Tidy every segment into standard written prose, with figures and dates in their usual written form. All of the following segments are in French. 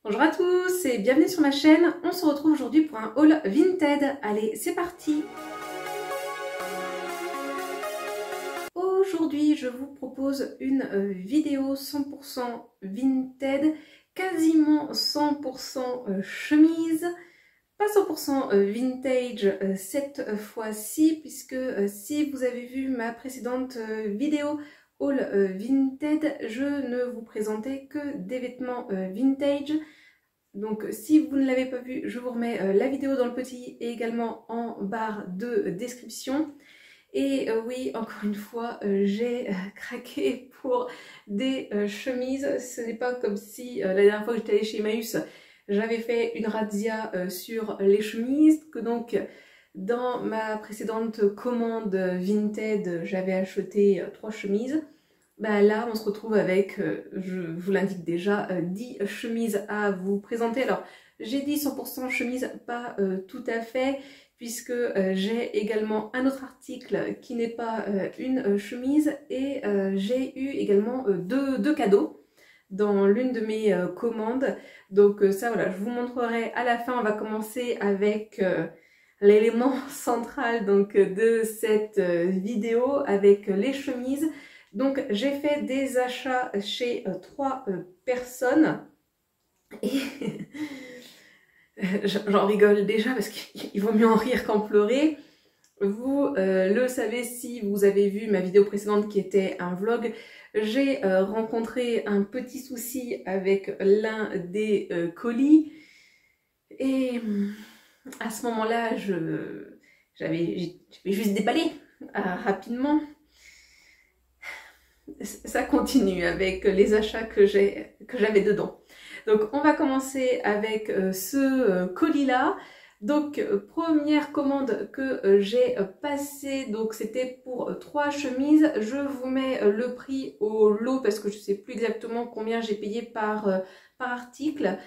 Bonjour à tous et bienvenue sur ma chaîne. On se retrouve aujourd'hui pour un haul Vinted. Allez, c'est parti! Aujourd'hui, je vous propose une vidéo 100% Vinted, quasiment 100% chemise, pas 100% vintage cette fois-ci, puisque si vous avez vu ma précédente vidéo haul Vinted, je ne vous présentais que des vêtements vintage. Donc si vous ne l'avez pas vu, je vous remets la vidéo dans le petit et également en barre de description. Et oui, encore une fois, j'ai craqué pour des chemises. Ce n'est pas comme si la dernière fois que j'étais allée chez Emmaüs, j'avais fait une razzia sur les chemises, que donc dans ma précédente commande Vinted, j'avais acheté 3 chemises. Bah là, on se retrouve avec, je vous l'indique déjà, 10 chemises à vous présenter. Alors, j'ai dit 100% chemise, pas tout à fait, puisque j'ai également un autre article qui n'est pas une chemise, et j'ai eu également deux cadeaux dans l'une de mes commandes. Donc ça, voilà, je vous montrerai à la fin. On va commencer avec l'élément central donc de cette vidéo, avec les chemises. Donc j'ai fait des achats chez 3 personnes et j'en rigole déjà parce qu'il vaut mieux en rire qu'en pleurer. Vous le savez si vous avez vu ma vidéo précédente qui était un vlog. J'ai rencontré un petit souci avec l'un des colis et à ce moment-là, j'avais juste déballé rapidement. Ça continue avec les achats que j'avais dedans. Donc on va commencer avec ce colis-là. Donc première commande que j'ai passée, donc c'était pour 3 chemises. Je vous mets le prix au lot parce que je ne sais plus exactement combien j'ai payé par article.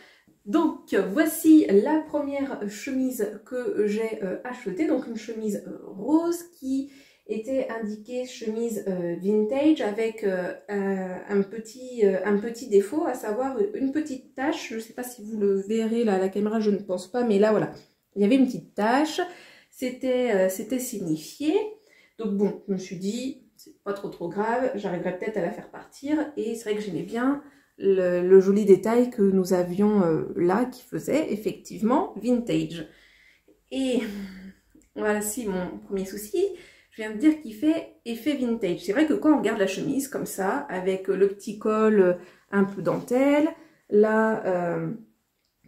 Donc voici la première chemise que j'ai achetée, donc une chemise rose qui était indiquée chemise vintage avec un petit défaut, à savoir une petite tache. Je ne sais pas si vous le verrez là à la caméra, je ne pense pas, mais là voilà, il y avait une petite tache, c'était signifié. Donc bon, je me suis dit, c'est pas trop grave, j'arriverai peut-être à la faire partir, et c'est vrai que j'aimais bien le joli détail que nous avions là, qui faisait effectivement vintage. Et voilà, si mon premier souci, je viens de dire qu'il fait effet vintage. C'est vrai que quand on regarde la chemise comme ça, avec le petit col un peu dentelle, là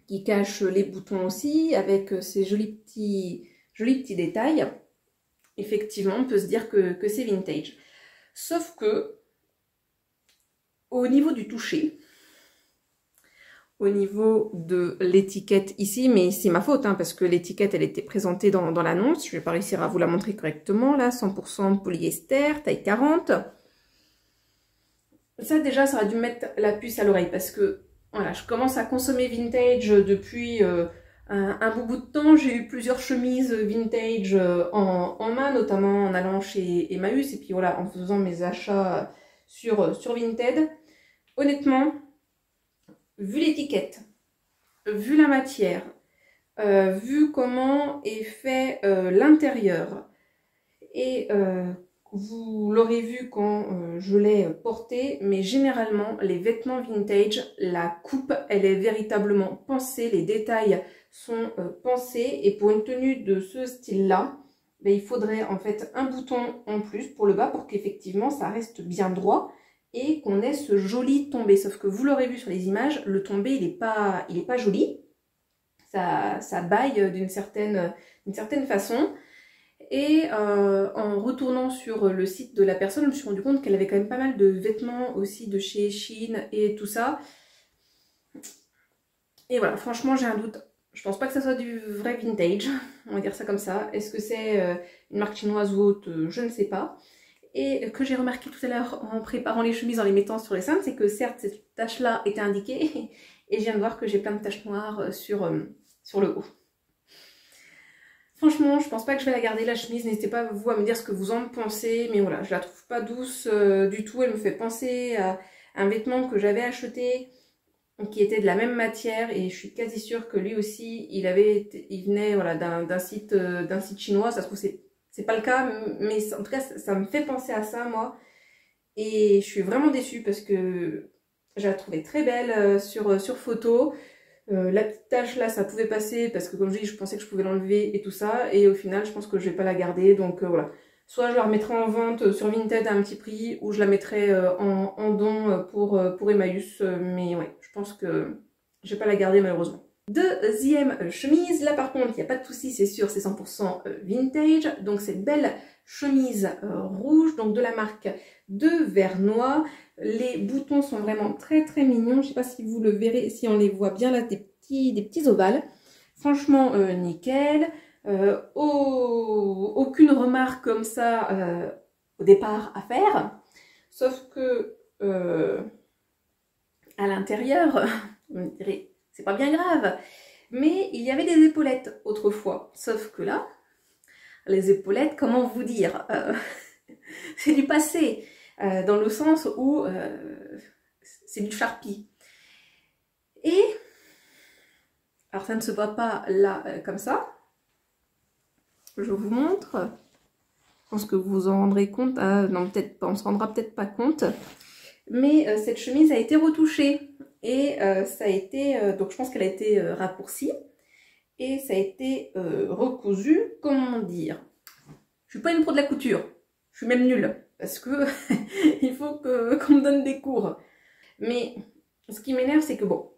qui cache les boutons aussi, avec ces jolis petits détails, effectivement on peut se dire que c'est vintage. Sauf que au niveau du toucher, au niveau de l'étiquette ici, mais c'est ma faute, hein, parce que l'étiquette elle était présentée dans l'annonce, je vais pas réussir à vous la montrer correctement, là, 100% polyester, taille 40. Ça déjà, ça aurait dû mettre la puce à l'oreille, parce que voilà, je commence à consommer vintage depuis un bout de temps. J'ai eu plusieurs chemises vintage en main, notamment en allant chez Emmaüs, et puis voilà, en faisant mes achats sur Vinted. Honnêtement, vu l'étiquette, vu la matière, vu comment est fait l'intérieur, et vous l'aurez vu quand je l'ai porté, mais généralement les vêtements vintage, la coupe elle est véritablement pensée, les détails sont pensés, et pour une tenue de ce style là, ben, il faudrait en fait un bouton en plus pour le bas pour qu'effectivement ça reste bien droit et qu'on ait ce joli tombé. Sauf que vous l'aurez vu sur les images, le tombé il est pas joli, ça baille d'une certaine façon. Et en retournant sur le site de la personne, je me suis rendu compte qu'elle avait quand même pas mal de vêtements aussi de chez Shein et tout ça. Et voilà, franchement j'ai un doute. Je pense pas que ça soit du vrai vintage, on va dire ça comme ça. Est-ce que c'est une marque chinoise ou autre? Je ne sais pas. Et que j'ai remarqué tout à l'heure en préparant les chemises, en les mettant sur les seins, c'est que certes cette tache-là était indiquée, et je viens de voir que j'ai plein de taches noires sur le haut. Franchement, je pense pas que je vais la garder la chemise, n'hésitez pas vous à me dire ce que vous en pensez, mais voilà, je la trouve pas douce du tout, elle me fait penser à un vêtement que j'avais acheté qui était de la même matière et je suis quasi sûre que lui aussi, il venait voilà, d'un site chinois. Ça se trouve, c'est pas le cas, mais en tout cas, ça me fait penser à ça, moi. Et je suis vraiment déçue parce que je la trouvais très belle sur photo. La petite tache là, ça pouvait passer parce que comme je dis, je pensais que je pouvais l'enlever et tout ça. Et au final, je pense que je vais pas la garder. Donc voilà. Soit je la remettrai en vente sur Vinted à un petit prix, ou je la mettrai en don pour Emmaüs. Mais ouais, je pense que je vais pas la garder malheureusement. Deuxième chemise, là par contre, il n'y a pas de souci, c'est sûr, c'est 100% vintage. Donc cette belle chemise rouge, donc de la marque de Vernois. Les boutons sont vraiment très très mignons. Je sais pas si vous le verrez, si on les voit bien là, des petits ovales. Franchement, nickel. Aucune remarque comme ça au départ à faire. Sauf que à l'intérieur, on dirait, c'est pas bien grave. Mais il y avait des épaulettes autrefois. Sauf que là, les épaulettes, comment vous dire, c'est du passé. Dans le sens où c'est du Sharpie. Et, alors ça ne se voit pas là comme ça. Je vous montre. Je pense que vous vous en rendrez compte. Non, peut-être pas, on se rendra peut-être pas compte. Mais cette chemise a été retouchée. Et ça a été, donc je pense qu'elle a été raccourcie. Et ça a été recousu, comment dire. Je suis pas une pro de la couture. Je suis même nulle. Parce que il faut qu'on me donne des cours. Mais ce qui m'énerve, c'est que bon,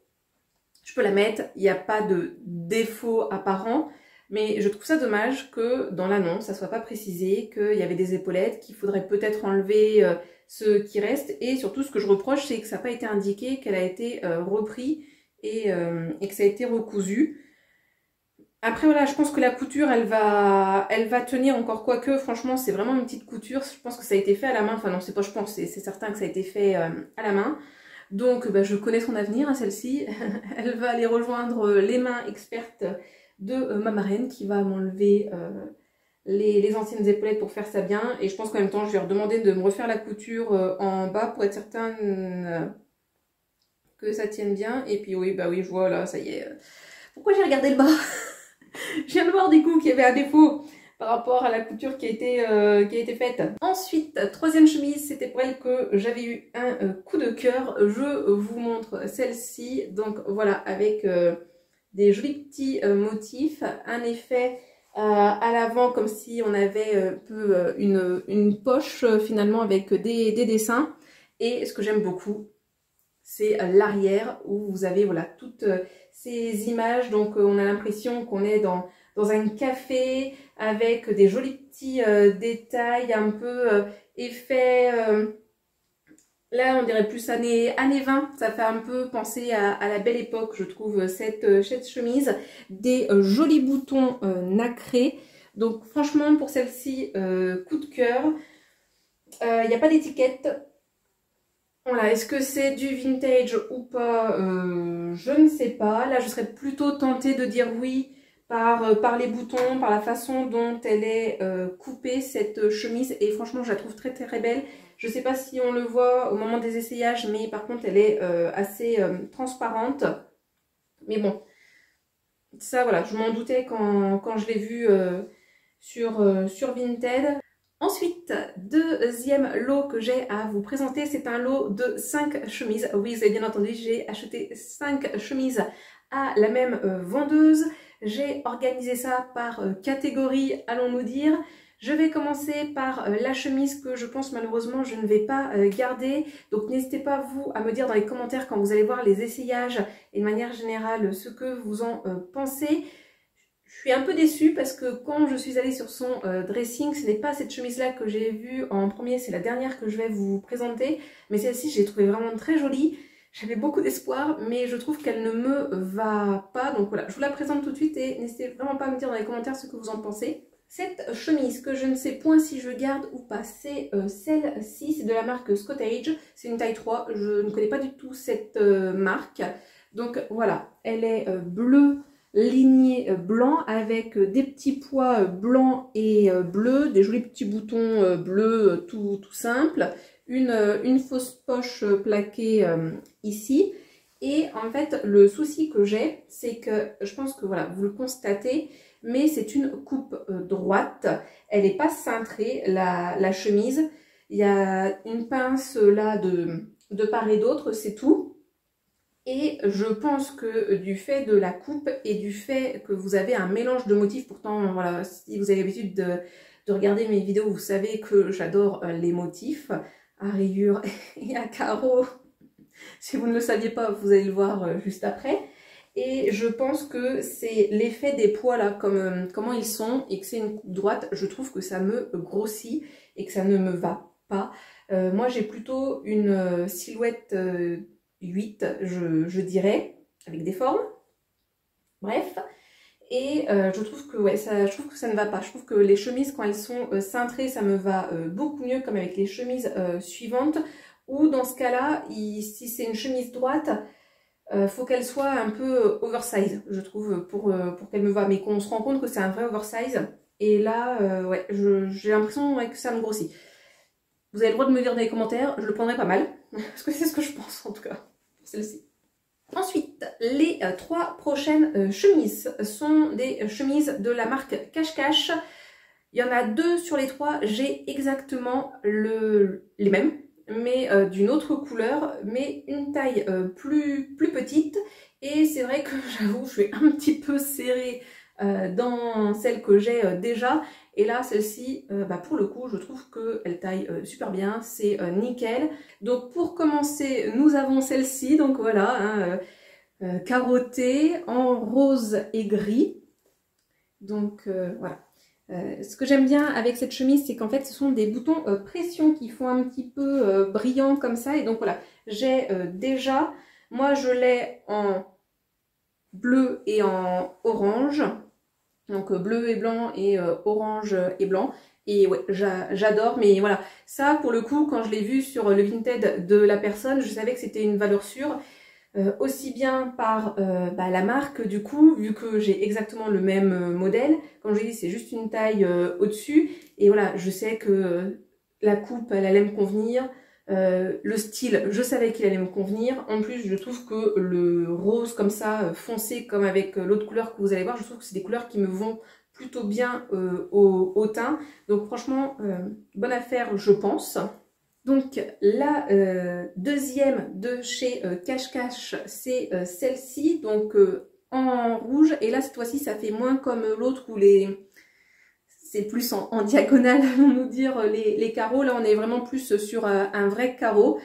je peux la mettre, il n'y a pas de défaut apparent, mais je trouve ça dommage que dans l'annonce, ça ne soit pas précisé qu'il y avait des épaulettes, qu'il faudrait peut-être enlever ce qui reste. Et surtout, ce que je reproche, c'est que ça n'a pas été indiqué qu'elle a été repris et que ça a été recousu. Après voilà, je pense que la couture, elle va tenir encore, quoique franchement c'est vraiment une petite couture. Je pense que ça a été fait à la main, enfin non c'est pas je pense, c'est certain que ça a été fait à la main. Donc bah, je connais son avenir, hein, celle-ci. Elle va aller rejoindre les mains expertes de ma marraine qui va m'enlever les anciennes épaulettes pour faire ça bien. Et je pense qu'en même temps je vais leur demander de me refaire la couture en bas pour être certaine que ça tienne bien. Et puis oui, bah oui, je vois là, ça y est. Pourquoi j'ai regardé le bas? Je viens de voir du coup qu'il y avait un défaut par rapport à la couture qui a été faite. Ensuite, troisième chemise, c'était pour elle que j'avais eu un coup de cœur. Je vous montre celle-ci. Donc voilà, avec des jolis petits motifs, un effet à l'avant comme si on avait un peu une poche finalement avec des dessins. Et ce que j'aime beaucoup, c'est l'arrière où vous avez voilà toutes ces images. Donc on a l'impression qu'on est dans un café avec des jolis petits détails un peu effets. Là on dirait plus années 20, ça fait un peu penser à la belle époque je trouve cette chemise. Des jolis boutons nacrés. Donc franchement pour celle-ci, coup de cœur. Il n'y a pas d'étiquette. Voilà, est-ce que c'est du vintage ou pas? Je ne sais pas. Là, je serais plutôt tentée de dire oui par les boutons, par la façon dont elle est coupée, cette chemise. Et franchement, je la trouve très très belle. Je ne sais pas si on le voit au moment des essayages, mais par contre, elle est assez transparente. Mais bon, ça, voilà, je m'en doutais quand je l'ai vue sur Vinted. Ensuite, deuxième lot que j'ai à vous présenter, c'est un lot de 5 chemises. Oui, vous avez bien entendu, j'ai acheté 5 chemises à la même vendeuse. J'ai organisé ça par catégorie, allons-nous dire. Je vais commencer par la chemise que je pense malheureusement je ne vais pas garder. Donc n'hésitez pas vous à me dire dans les commentaires quand vous allez voir les essayages et de manière générale ce que vous en pensez. Je suis un peu déçue parce que quand je suis allée sur son dressing, ce n'est pas cette chemise-là que j'ai vue en premier, c'est la dernière que je vais vous présenter. Mais celle-ci, je l'ai trouvée vraiment très jolie. J'avais beaucoup d'espoir, mais je trouve qu'elle ne me va pas. Donc voilà, je vous la présente tout de suite et n'hésitez vraiment pas à me dire dans les commentaires ce que vous en pensez. Cette chemise que je ne sais point si je garde ou pas, c'est celle-ci, c'est de la marque Scottage. C'est une taille 3, je ne connais pas du tout cette marque. Donc voilà, elle est bleue. Lignée blanc avec des petits pois blancs et bleus, des jolis petits boutons bleus tout simple, une fausse poche plaquée ici Et en fait, le souci que j'ai, c'est que je pense que voilà, vous le constatez, mais c'est une coupe droite. Elle n'est pas cintrée, la chemise. Il y a une pince là de part et d'autre, c'est tout. Et je pense que du fait de la coupe et du fait que vous avez un mélange de motifs, pourtant voilà, si vous avez l'habitude de regarder mes vidéos, vous savez que j'adore les motifs à rayures et à carreaux. Si vous ne le saviez pas, vous allez le voir juste après. Et je pense que c'est l'effet des poids là, comment ils sont, et que c'est une coupe droite. Je trouve que ça me grossit et que ça ne me va pas. Moi j'ai plutôt une silhouette 8, je dirais, avec des formes. Bref. Et je trouve que ouais, je trouve que ça ne va pas. Je trouve que les chemises, quand elles sont cintrées, ça me va beaucoup mieux, comme avec les chemises suivantes. Ou dans ce cas-là, si c'est une chemise droite, faut qu'elle soit un peu oversize, je trouve, pour qu'elle me va. Mais qu'on se rend compte que c'est un vrai oversize. Et là, ouais, j'ai l'impression ouais, que ça me grossit. Vous avez le droit de me dire dans les commentaires, je le prendrais pas mal. Parce que c'est ce que je pense en tout cas, pour celle-ci. Ensuite, les 3 prochaines chemises sont des chemises de la marque Cache Cache. Il y en a 2 sur les 3, j'ai exactement les mêmes, mais d'une autre couleur, mais une taille plus petite. Et c'est vrai que j'avoue, je suis un petit peu serrée dans celle que j'ai déjà. Et là, celle-ci, bah pour le coup, je trouve qu'elle taille super bien, c'est nickel. Donc pour commencer, nous avons celle-ci, donc voilà, hein, carottée en rose et gris. Donc voilà. Ce que j'aime bien avec cette chemise, c'est qu'en fait, ce sont des boutons pression qui font un petit peu brillant comme ça. Et donc voilà, j'ai déjà, moi je l'ai en bleu et en orange. Donc bleu et blanc et orange et blanc. Et ouais, j'adore. Mais voilà, ça pour le coup, quand je l'ai vu sur le Vinted de la personne, je savais que c'était une valeur sûre. Aussi bien par bah, la marque du coup, vu que j'ai exactement le même modèle. Comme je l'ai dit, c'est juste une taille au-dessus. Et voilà, je sais que la coupe, elle allait me convenir. Le style, je savais qu'il allait me convenir. En plus, je trouve que le rose comme ça, foncé comme avec l'autre couleur que vous allez voir, je trouve que c'est des couleurs qui me vont plutôt bien au teint. Donc franchement, bonne affaire, je pense. Donc la deuxième de chez Cache Cache, c'est celle-ci, donc en rouge. Et là, cette fois-ci, ça fait moins comme l'autre où c'est plus en diagonale, allons nous dire, les carreaux. Là, on est vraiment plus sur un vrai carreau.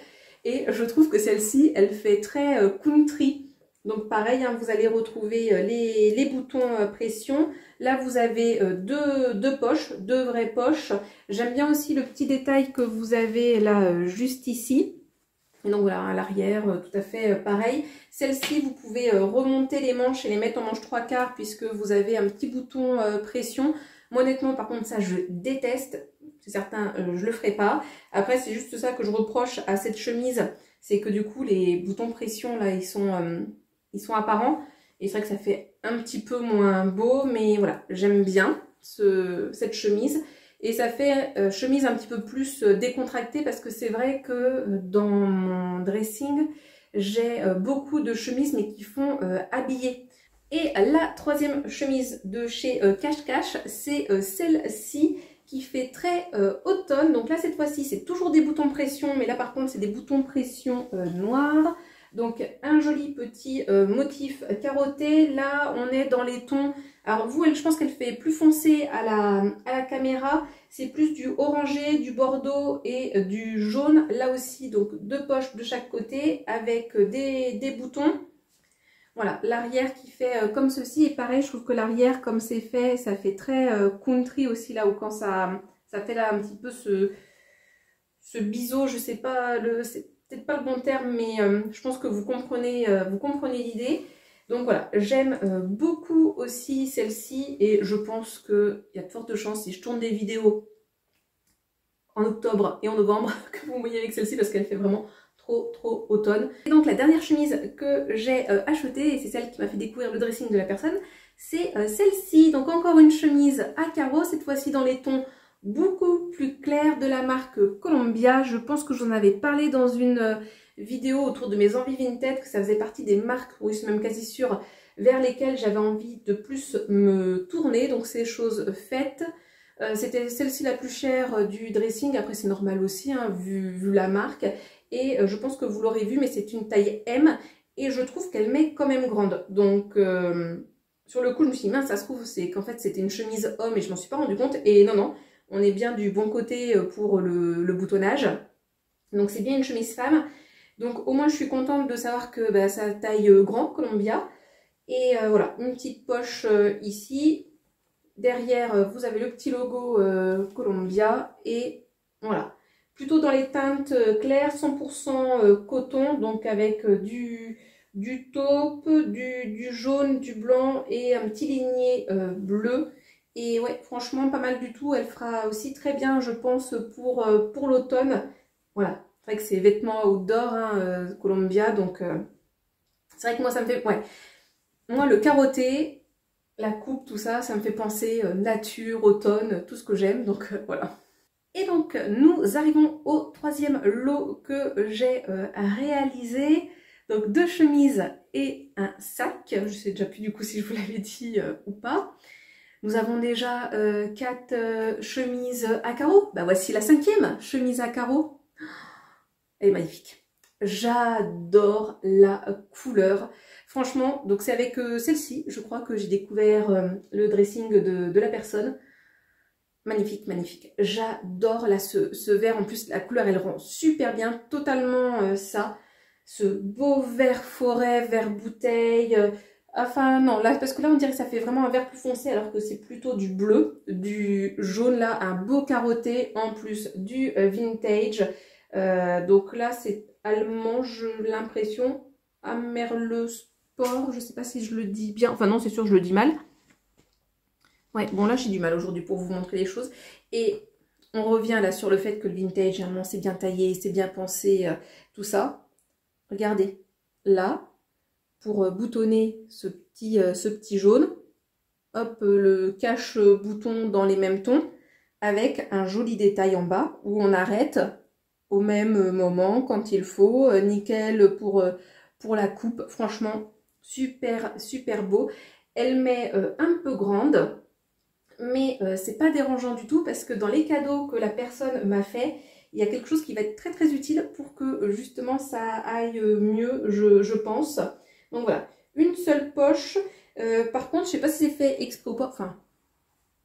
Et je trouve que celle-ci, elle fait très country. Donc pareil, hein, vous allez retrouver les boutons pression. Là, vous avez deux poches, 2 vraies poches. J'aime bien aussi le petit détail que vous avez là, juste ici. Et donc voilà, à l'arrière, tout à fait pareil. Celle-ci, vous pouvez remonter les manches et les mettre en manche 3/4 puisque vous avez un petit bouton pression. Moi, honnêtement, par contre, ça, je déteste. C'est certain, je le ferai pas. Après, c'est juste ça que je reproche à cette chemise. C'est que du coup, les boutons pression, là, ils sont apparents. Et c'est vrai que ça fait un petit peu moins beau. Mais voilà, j'aime bien cette chemise. Et ça fait chemise un petit peu plus décontractée parce que c'est vrai que dans mon dressing, j'ai beaucoup de chemises mais qui font habiller. Et la troisième chemise de chez Cache Cache, c'est celle-ci qui fait très automne. Donc là, cette fois-ci, c'est toujours des boutons pression, mais là, par contre, c'est des boutons pression noirs. Donc un joli petit motif carotté. Là, on est dans les tons... Alors vous, je pense qu'elle fait plus foncé à la caméra. C'est plus du orangé, du bordeaux et du jaune. Là aussi, donc 2 poches de chaque côté avec des boutons. Voilà, l'arrière qui fait comme ceci. Et pareil, je trouve que l'arrière, comme c'est fait, ça fait très country aussi là où quand ça fait là un petit peu ce biseau, je sais pas, c'est peut-être pas le bon terme, mais je pense que vous comprenez l'idée. Donc voilà, j'aime beaucoup aussi celle-ci et je pense qu'il y a de fortes chances si je tourne des vidéos en octobre et en novembre que vous me voyez avec celle-ci parce qu'elle fait vraiment trop automne. Et donc la dernière chemise que j'ai achetée, et c'est celle qui m'a fait découvrir le dressing de la personne, c'est celle-ci. Donc encore une chemise à carreaux, cette fois-ci dans les tons beaucoup plus clairs de la marque Columbia. Je pense que j'en avais parlé dans une vidéo autour de mes envies vintage, que ça faisait partie des marques, oui, je suis même quasi sûre, vers lesquelles j'avais envie de plus me tourner. Donc c'est chose faite. C'était celle-ci la plus chère du dressing. Après c'est normal aussi, hein, vu la marque. Et je pense que vous l'aurez vu, mais c'est une taille M. Et je trouve qu'elle m'est quand même grande. Donc sur le coup je me suis dit mince, ça se trouve c'est qu'en fait c'était une chemise homme et je m'en suis pas rendu compte. Et non, non, on est bien du bon côté pour le boutonnage. Donc c'est bien une chemise femme. Donc au moins je suis contente de savoir que bah, ça taille grand, Columbia. Et voilà, une petite poche ici. Derrière, vous avez le petit logo Columbia. Et voilà, plutôt dans les teintes claires, 100% coton. Donc avec du taupe, du jaune, du blanc et un petit ligné bleu. Et ouais, franchement, pas mal du tout. Elle fera aussi très bien, je pense, pour l'automne. Voilà, c'est vrai que c'est vêtements outdoor, hein, Columbia. Donc, c'est vrai que moi, ça me fait... Ouais, moi, le carotté, la coupe, tout ça, ça me fait penser nature, automne, tout ce que j'aime. Donc, voilà. Et donc, nous arrivons au troisième lot que j'ai réalisé. Donc, 2 chemises et un sac. Je sais déjà plus du coup si je vous l'avais dit ou pas. Nous avons déjà 4 chemises à carreaux. Bah, voici la 5e chemise à carreaux. Elle est magnifique. J'adore la couleur. Franchement, donc c'est avec celle-ci, je crois que j'ai découvert le dressing de la personne. Magnifique, magnifique. J'adore là ce vert. En plus, la couleur, elle rend super bien. Totalement ça. Ce beau vert forêt, vert bouteille. Enfin, non, là, parce que là, on dirait que ça fait vraiment un vert plus foncé, alors que c'est plutôt du bleu, du jaune là, un beau carotté, en plus du vintage. Donc là, c'est allemand, j'ai l'impression. Amerle Sport, je sais pas si je le dis bien. Enfin, non, c'est sûr, je le dis mal. Ouais, bon là j'ai du mal aujourd'hui pour vous montrer les choses. Et on revient là sur le fait que le vintage, généralement c'est bien taillé, c'est bien pensé, tout ça. Regardez, là, pour boutonner ce petit jaune, hop, le cache-bouton dans les mêmes tons, avec un joli détail en bas, où on arrête au même moment quand il faut. Nickel pour la coupe, franchement, super, super beau. Elle m'est un peu grande. Mais c'est pas dérangeant du tout parce que dans les cadeaux que la personne m'a fait, il y a quelque chose qui va être très très utile pour que justement ça aille mieux, je pense. Donc voilà, une seule poche. Par contre, je sais pas si c'est fait exprès ou pas. Enfin,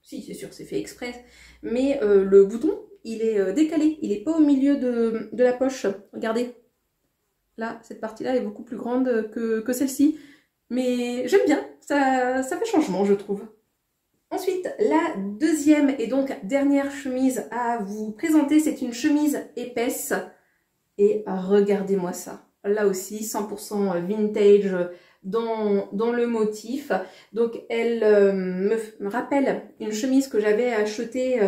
si, c'est sûr, c'est fait exprès. Mais le bouton, il est décalé. Il n'est pas au milieu de la poche. Regardez. Là, cette partie-là est beaucoup plus grande que celle-ci. Mais j'aime bien. Ça fait changement, je trouve. Ensuite, la deuxième et donc dernière chemise à vous présenter, c'est une chemise épaisse. Et regardez-moi ça. Là aussi, 100% vintage dans le motif. Donc, elle me rappelle une chemise que j'avais achetée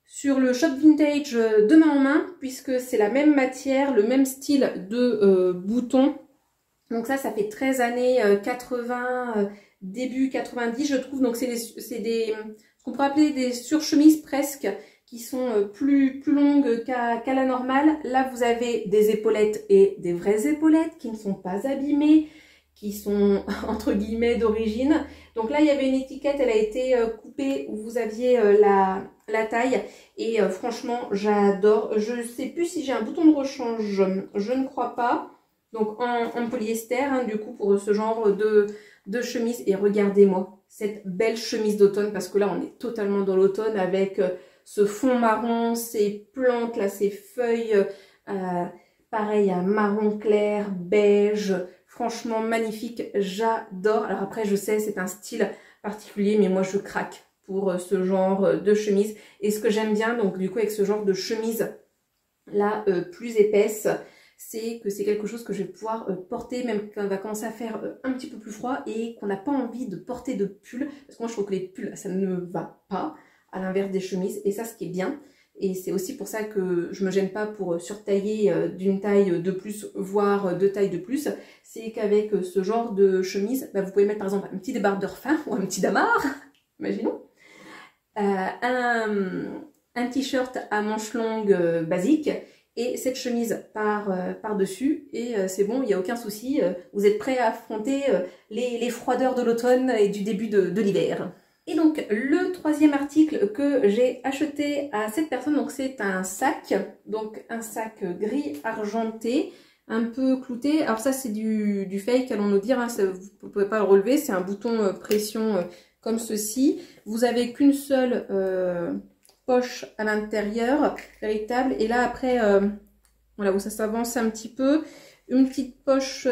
sur le shop vintage de main en main, puisque c'est la même matière, le même style de bouton. Donc ça fait 13 années 80... début 90 je trouve, donc c'est ce qu'on pourrait appeler des surchemises presque, qui sont plus longues qu'à la normale. Là vous avez des épaulettes et des vraies épaulettes qui ne sont pas abîmées, qui sont entre guillemets d'origine. Donc là il y avait une étiquette, elle a été coupée où vous aviez la taille et franchement j'adore. Je sais plus si j'ai un bouton de rechange, je ne crois pas. Donc en polyester, hein, du coup pour ce genre de chemise. Et regardez-moi cette belle chemise d'automne, parce que là on est totalement dans l'automne avec ce fond marron, ces plantes là, ces feuilles pareil, un marron clair, beige, franchement magnifique, j'adore. Alors après je sais c'est un style particulier, mais moi je craque pour ce genre de chemise. Et ce que j'aime bien donc du coup avec ce genre de chemise là plus épaisse, c'est que c'est quelque chose que je vais pouvoir porter même quand on va commencer à faire un petit peu plus froid et qu'on n'a pas envie de porter de pull. Parce que moi je trouve que les pulls ça ne va pas, à l'inverse des chemises. Et ça ce qui est bien, et c'est aussi pour ça que je me gêne pas pour surtailler d'une taille de plus, voire 2 tailles de plus, c'est qu'avec ce genre de chemise, bah, vous pouvez mettre par exemple un petit débardeur fin ou un petit damar, imaginons, un t-shirt à manches longues basique. et cette chemise par-dessus, et c'est bon, il n'y a aucun souci, vous êtes prêts à affronter les froideurs de l'automne et du début de l'hiver. Et donc le troisième article que j'ai acheté à cette personne, donc c'est un sac gris argenté, un peu clouté. Alors ça c'est du fake, allons nous dire, hein, ça, vous ne pouvez pas le relever, c'est un bouton pression comme ceci. Vous avez qu'une seule poche à l'intérieur, véritable, et là après, voilà où ça s'avance un petit peu, une petite poche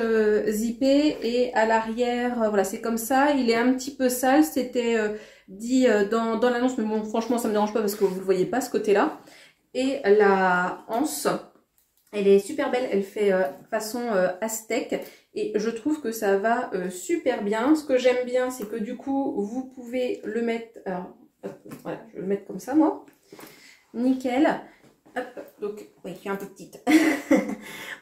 zippée, et à l'arrière, voilà, c'est comme ça. Il est un petit peu sale, c'était dit dans l'annonce, mais bon, franchement, ça me dérange pas parce que vous ne le voyez pas, ce côté-là. Et la anse, elle est super belle, elle fait façon aztèque, et je trouve que ça va super bien. Ce que j'aime bien, c'est que du coup, vous pouvez le mettre, alors, hop, voilà, je vais le mettre comme ça, moi. Nickel. Hop, donc, oui, je suis un peu petite.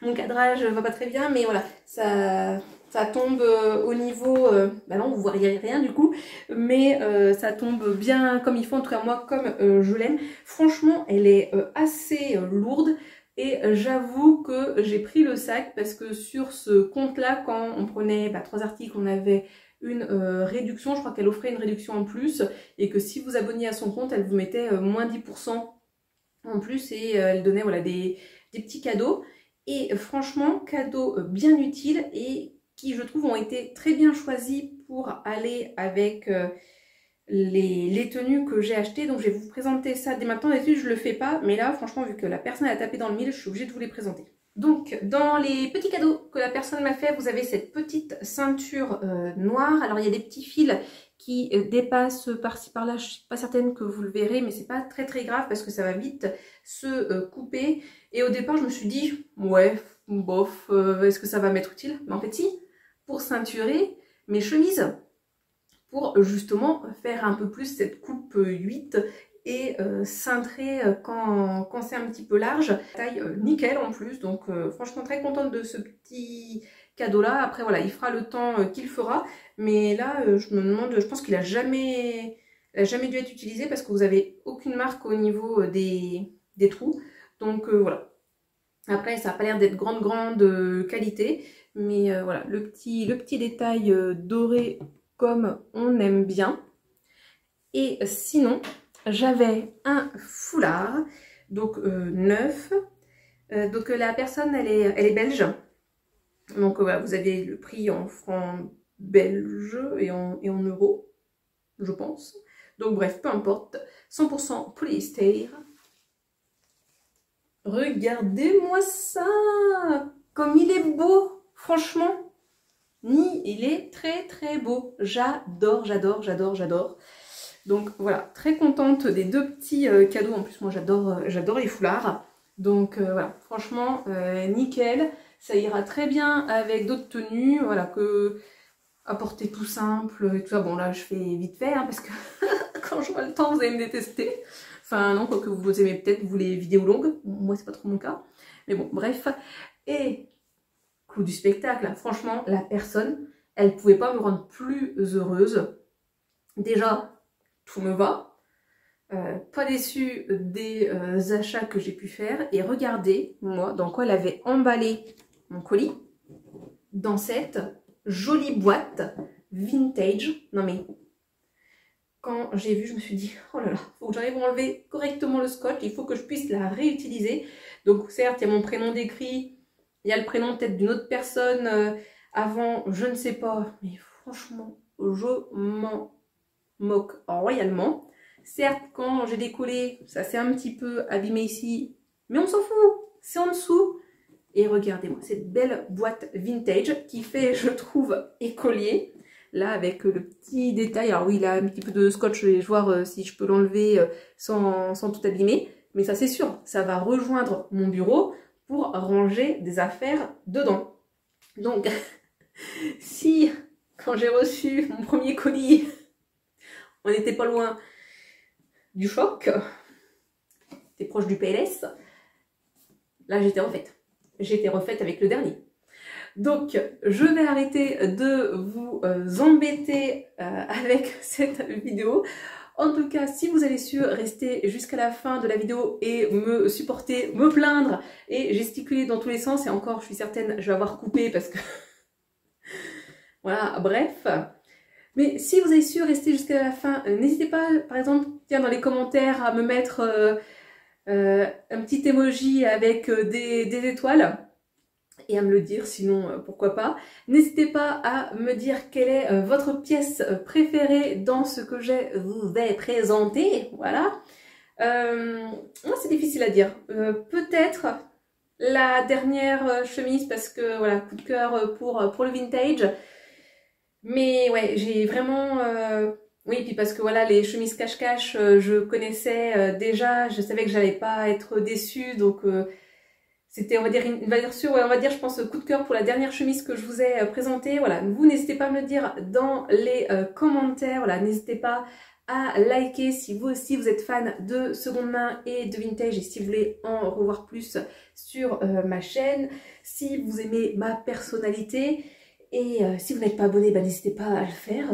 Mon cadrage va pas très bien, mais voilà, ça tombe au niveau... bah non, vous voyez rien du coup, mais ça tombe bien comme il faut, en tout cas moi, comme je l'aime. Franchement, elle est assez lourde, et j'avoue que j'ai pris le sac parce que sur ce compte-là, quand on prenait 3 articles, on avait une réduction. Je crois qu'elle offrait une réduction en plus, et que si vous abonniez à son compte, elle vous mettait moins 10% en plus, et elle donnait voilà, des petits cadeaux. Et franchement, cadeaux bien utiles, et qui je trouve ont été très bien choisis pour aller avec les tenues que j'ai achetées. Donc je vais vous présenter ça dès maintenant. D'habitude je ne le fais pas, mais là franchement, vu que la personne a tapé dans le mille, je suis obligée de vous les présenter. Donc dans les petits cadeaux que la personne m'a fait, vous avez cette petite ceinture noire. Alors il y a des petits fils qui dépassent par-ci par-là, je ne suis pas certaine que vous le verrez, mais c'est pas très grave parce que ça va vite se couper. Et au départ je me suis dit, ouais, bof, est-ce que ça va m'être utile? Mais en fait si, pour ceinturer mes chemises, pour justement faire un peu plus cette coupe 8 et cintrer quand c'est un petit peu large. Taille nickel en plus, donc franchement très contente de ce petit cadeau là. Après voilà, il fera le temps qu'il fera, mais là je me demande, je pense qu'il a jamais dû être utilisé parce que vous avez aucune marque au niveau des trous, donc voilà. Après ça n'a pas l'air d'être grande qualité, mais voilà, le petit détail doré comme on aime bien. Et sinon, j'avais un foulard, donc neuf. Donc la personne, elle est belge. Donc voilà, vous avez le prix en francs belges et en euros, je pense. Donc bref, peu importe. 100% polyester. Regardez-moi ça! Comme il est beau, franchement. Il est très beau. J'adore. Donc voilà, très contente des deux petits cadeaux. En plus, moi j'adore les foulards. Donc voilà, franchement, nickel. Ça ira très bien avec d'autres tenues. Voilà, que à porter tout simple et tout ça. Bon là, je fais vite fait, hein, parce que quand j'aurai le temps, vous allez me détester. Enfin non, quoique vous aimez peut-être vous les vidéos longues. Moi, c'est pas trop mon cas. Mais bon, bref. Et clou du spectacle, franchement, la personne, elle pouvait pas me rendre plus heureuse. Déjà, tout me va. Pas déçue des achats que j'ai pu faire. Et regardez, moi, dans quoi elle avait emballé mon colis. Dans cette jolie boîte vintage. Non mais, quand j'ai vu, je me suis dit, oh là là, faut que j'arrive à enlever correctement le scotch. Il faut que je puisse la réutiliser. Donc certes, il y a mon prénom décrit. Il y a le prénom peut-être d'une autre personne avant, je ne sais pas. Mais franchement, je m'en moque royalement. Certes, quand j'ai décollé, ça s'est un petit peu abîmé ici. Mais on s'en fout, c'est en dessous. Et regardez-moi, cette belle boîte vintage qui fait, je trouve, écolier. Là, avec le petit détail. Alors oui, il a un petit peu de scotch. Je vais voir si je peux l'enlever sans tout abîmer. Mais ça, c'est sûr, ça va rejoindre mon bureau pour ranger des affaires dedans. Donc, si, quand j'ai reçu mon premier colis, on n'était pas loin du choc, c'était proche du PLS, là j'étais refaite. J'étais refaite avec le dernier. Donc, je vais arrêter de vous embêter avec cette vidéo. En tout cas, si vous avez su rester jusqu'à la fin de la vidéo et me supporter, me plaindre et gesticuler dans tous les sens, et encore, je suis certaine, je vais avoir coupé parce que... Voilà, bref. Mais si vous avez su rester jusqu'à la fin, n'hésitez pas, par exemple, tiens, dans les commentaires, à me mettre un petit emoji avec des étoiles. Et à me le dire, sinon pourquoi pas. N'hésitez pas à me dire quelle est votre pièce préférée dans ce que je vous ai présenté. Voilà. Moi, c'est difficile à dire. Peut-être la dernière chemise parce que voilà, coup de cœur pour le vintage. Mais ouais, j'ai vraiment... Oui, puis parce que voilà, les chemises cache-cache, je connaissais déjà. Je savais que j'allais pas être déçue, donc... C'était, on va dire, une valeur sûre, ouais, on va dire, je pense, coup de cœur pour la dernière chemise que je vous ai présentée. Voilà, vous n'hésitez pas à me le dire dans les commentaires. Voilà, n'hésitez pas à liker si vous aussi vous êtes fan de seconde main et de vintage et si vous voulez en revoir plus sur ma chaîne. Si vous aimez ma personnalité et si vous n'êtes pas abonné, bah, n'hésitez pas à le faire.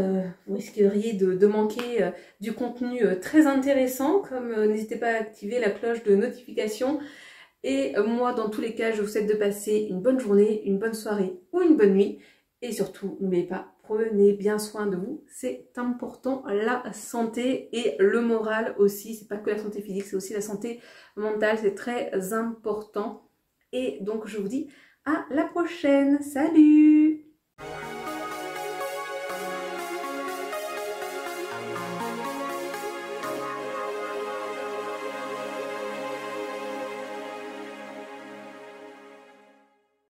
Vous risqueriez de manquer du contenu très intéressant, comme n'hésitez pas à activer la cloche de notification. Et moi, dans tous les cas, je vous souhaite de passer une bonne journée, une bonne soirée ou une bonne nuit. Et surtout, n'oubliez pas, prenez bien soin de vous. C'est important, la santé et le moral aussi. C'est pas que la santé physique, c'est aussi la santé mentale. C'est très important. Et donc, je vous dis à la prochaine. Salut!